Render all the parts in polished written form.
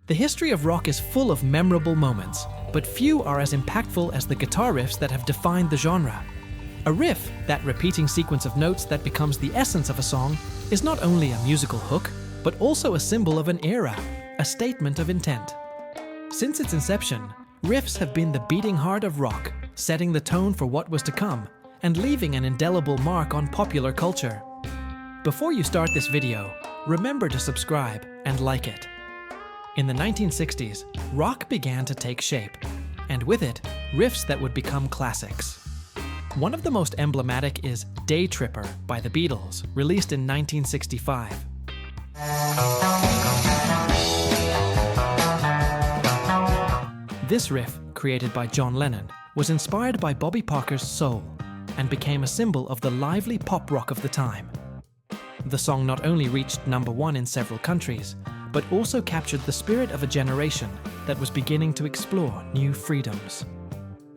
The history of rock is full of memorable moments, but few are as impactful as the guitar riffs that have defined the genre. A riff, that repeating sequence of notes that becomes the essence of a song, is not only a musical hook, but also a symbol of an era, a statement of intent. Since its inception, riffs have been the beating heart of rock, setting the tone for what was to come, and leaving an indelible mark on popular culture. Before you start this video, remember to subscribe and like it. In the 1960s, rock began to take shape, and with it, riffs that would become classics. One of the most emblematic is Day Tripper by the Beatles, released in 1965. This riff, created by John Lennon, was inspired by Bobby Parker's soul and became a symbol of the lively pop rock of the time. The song not only reached #1 in several countries, but also captured the spirit of a generation that was beginning to explore new freedoms.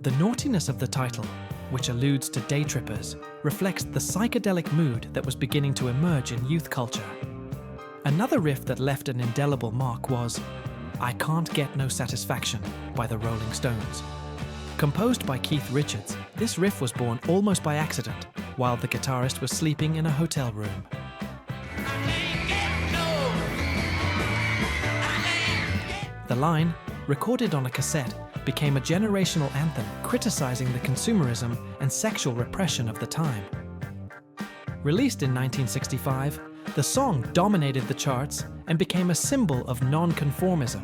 The naughtiness of the title, which alludes to day trippers, reflects the psychedelic mood that was beginning to emerge in youth culture. Another riff that left an indelible mark was I Can't Get No Satisfaction by the Rolling Stones. Composed by Keith Richards, this riff was born almost by accident while the guitarist was sleeping in a hotel room. The line, recorded on a cassette, became a generational anthem criticizing the consumerism and sexual repression of the time. Released in 1965, the song dominated the charts and became a symbol of non-conformism,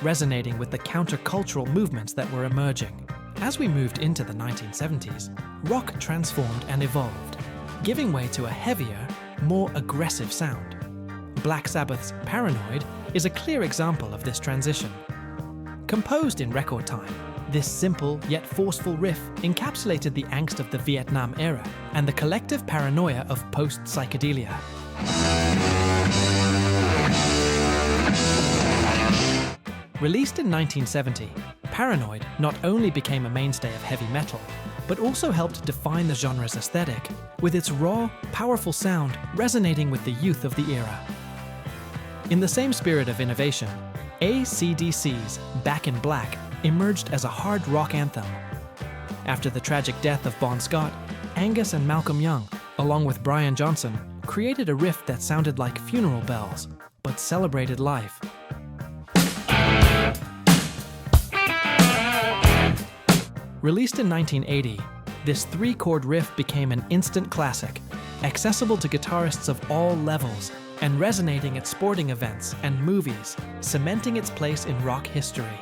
resonating with the countercultural movements that were emerging. As we moved into the 1970s, rock transformed and evolved, giving way to a heavier, more aggressive sound. Black Sabbath's Paranoid is a clear example of this transition. Composed in record time, this simple yet forceful riff encapsulated the angst of the Vietnam era and the collective paranoia of post-psychedelia. Released in 1970, Paranoid not only became a mainstay of heavy metal, but also helped define the genre's aesthetic, with its raw, powerful sound resonating with the youth of the era. In the same spirit of innovation, AC/DC's Back in Black emerged as a hard rock anthem. After the tragic death of Bon Scott, Angus and Malcolm Young, along with Brian Johnson, created a riff that sounded like funeral bells, but celebrated life. Released in 1980, this 3-chord riff became an instant classic, accessible to guitarists of all levels and resonating at sporting events and movies, cementing its place in rock history.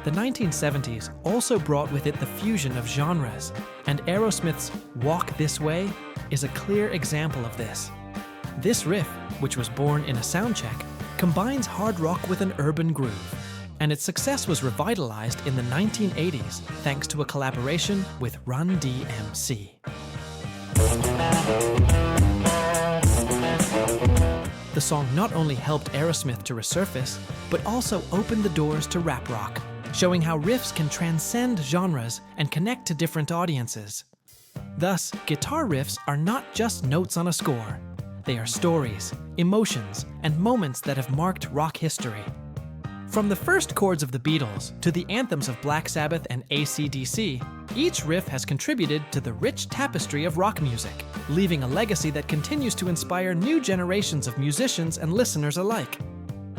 The 1970s also brought with it the fusion of genres, and Aerosmith's Walk This Way is a clear example of this. This riff, which was born in a soundcheck, combines hard rock with an urban groove, and its success was revitalized in the 1980s thanks to a collaboration with Run DMC. The song not only helped Aerosmith to resurface, but also opened the doors to rap rock, showing how riffs can transcend genres and connect to different audiences. Thus, guitar riffs are not just notes on a score. They are stories, emotions, and moments that have marked rock history. From the first chords of the Beatles to the anthems of Black Sabbath and AC/DC, each riff has contributed to the rich tapestry of rock music, leaving a legacy that continues to inspire new generations of musicians and listeners alike.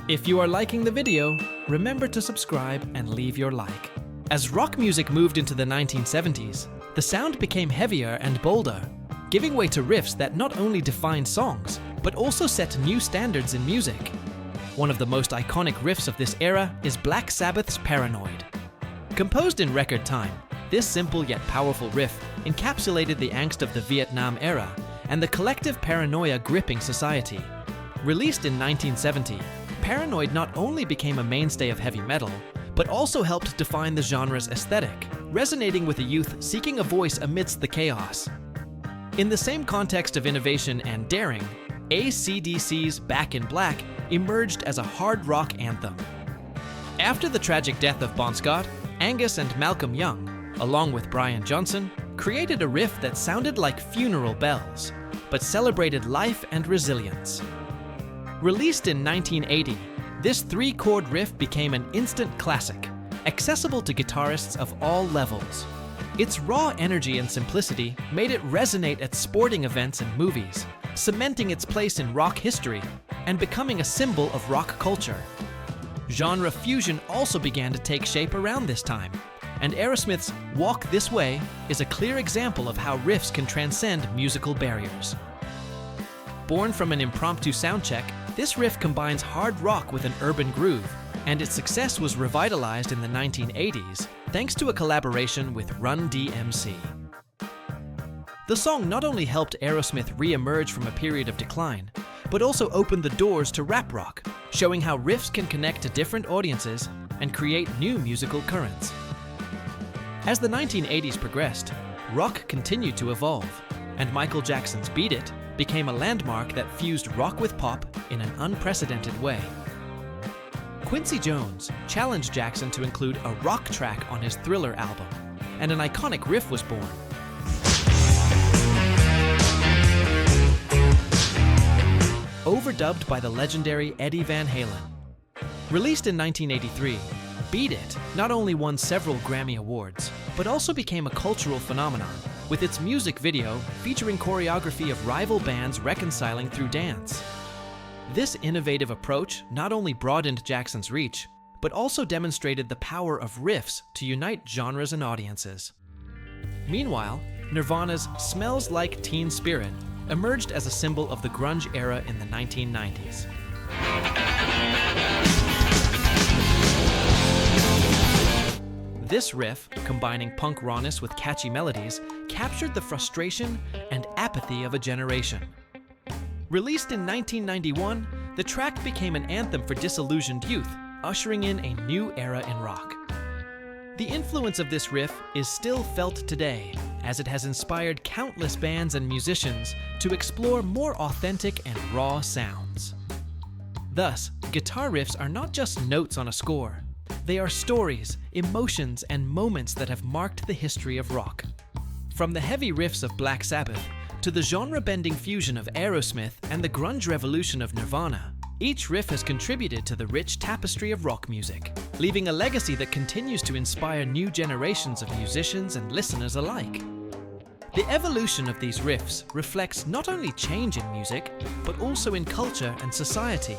If you are liking the video, remember to subscribe and leave your like. As rock music moved into the 1970s, the sound became heavier and bolder, giving way to riffs that not only defined songs, but also set new standards in music. One of the most iconic riffs of this era is Black Sabbath's Paranoid. Composed in record time, this simple yet powerful riff encapsulated the angst of the Vietnam era and the collective paranoia gripping society. Released in 1970, Paranoid not only became a mainstay of heavy metal, but also helped define the genre's aesthetic, resonating with a youth seeking a voice amidst the chaos. In the same context of innovation and daring, AC/DC's Back in Black emerged as a hard rock anthem. After the tragic death of Bon Scott, Angus and Malcolm Young, along with Brian Johnson, created a riff that sounded like funeral bells, but celebrated life and resilience. Released in 1980, This 3-chord riff became an instant classic, accessible to guitarists of all levels. Its raw energy and simplicity made it resonate at sporting events and movies, cementing its place in rock history and becoming a symbol of rock culture. Genre fusion also began to take shape around this time, and Aerosmith's Walk This Way is a clear example of how riffs can transcend musical barriers. Born from an impromptu soundcheck, this riff combines hard rock with an urban groove, and its success was revitalized in the 1980s thanks to a collaboration with Run DMC. The song not only helped Aerosmith re-emerge from a period of decline, but also opened the doors to rap rock, showing how riffs can connect to different audiences and create new musical currents. As the 1980s progressed, rock continued to evolve, and Michael Jackson's Beat It became a landmark that fused rock with pop in an unprecedented way. Quincy Jones challenged Jackson to include a rock track on his Thriller album, and an iconic riff was born. Overdubbed by the legendary Eddie Van Halen. Released in 1983, Beat It not only won several Grammy Awards, but also became a cultural phenomenon, with its music video featuring choreography of rival bands reconciling through dance. This innovative approach not only broadened Jackson's reach, but also demonstrated the power of riffs to unite genres and audiences. Meanwhile, Nirvana's Smells Like Teen Spirit emerged as a symbol of the grunge era in the 1990s. This riff, combining punk rawness with catchy melodies, captured the frustration and apathy of a generation. Released in 1991, the track became an anthem for disillusioned youth, ushering in a new era in rock. The influence of this riff is still felt today, as it has inspired countless bands and musicians to explore more authentic and raw sounds. Thus, guitar riffs are not just notes on a score. They are stories, emotions, and moments that have marked the history of rock. From the heavy riffs of Black Sabbath to the genre-bending fusion of Aerosmith and the grunge revolution of Nirvana, each riff has contributed to the rich tapestry of rock music, leaving a legacy that continues to inspire new generations of musicians and listeners alike. The evolution of these riffs reflects not only change in music, but also in culture and society,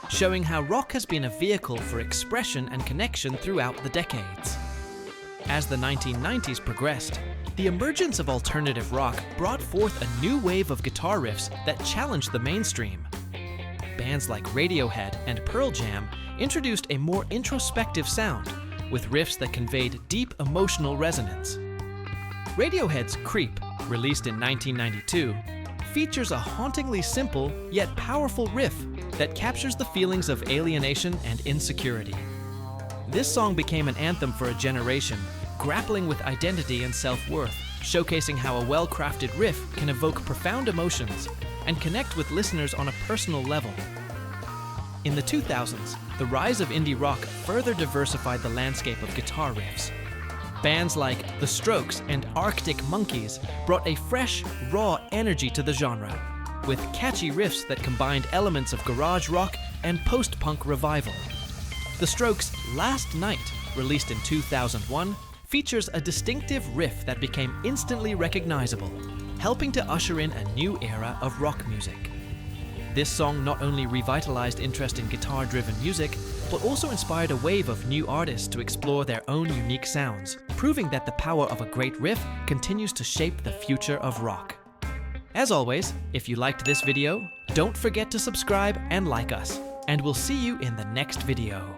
showing how rock has been a vehicle for expression and connection throughout the decades. As the 1990s progressed, the emergence of alternative rock brought forth a new wave of guitar riffs that challenged the mainstream. Bands like Radiohead and Pearl Jam introduced a more introspective sound, with riffs that conveyed deep emotional resonance. Radiohead's Creep, released in 1992, features a hauntingly simple yet powerful riff that captures the feelings of alienation and insecurity. This song became an anthem for a generation, grappling with identity and self-worth, showcasing how a well-crafted riff can evoke profound emotions and connect with listeners on a personal level. In the 2000s, the rise of indie rock further diversified the landscape of guitar riffs. Bands like The Strokes and Arctic Monkeys brought a fresh, raw energy to the genre, with catchy riffs that combined elements of garage rock and post-punk revival. The Strokes' Last Night, released in 2001, features a distinctive riff that became instantly recognizable, helping to usher in a new era of rock music. This song not only revitalized interest in guitar-driven music, but also inspired a wave of new artists to explore their own unique sounds, proving that the power of a great riff continues to shape the future of rock. As always, if you liked this video, don't forget to subscribe and like us, and we'll see you in the next video.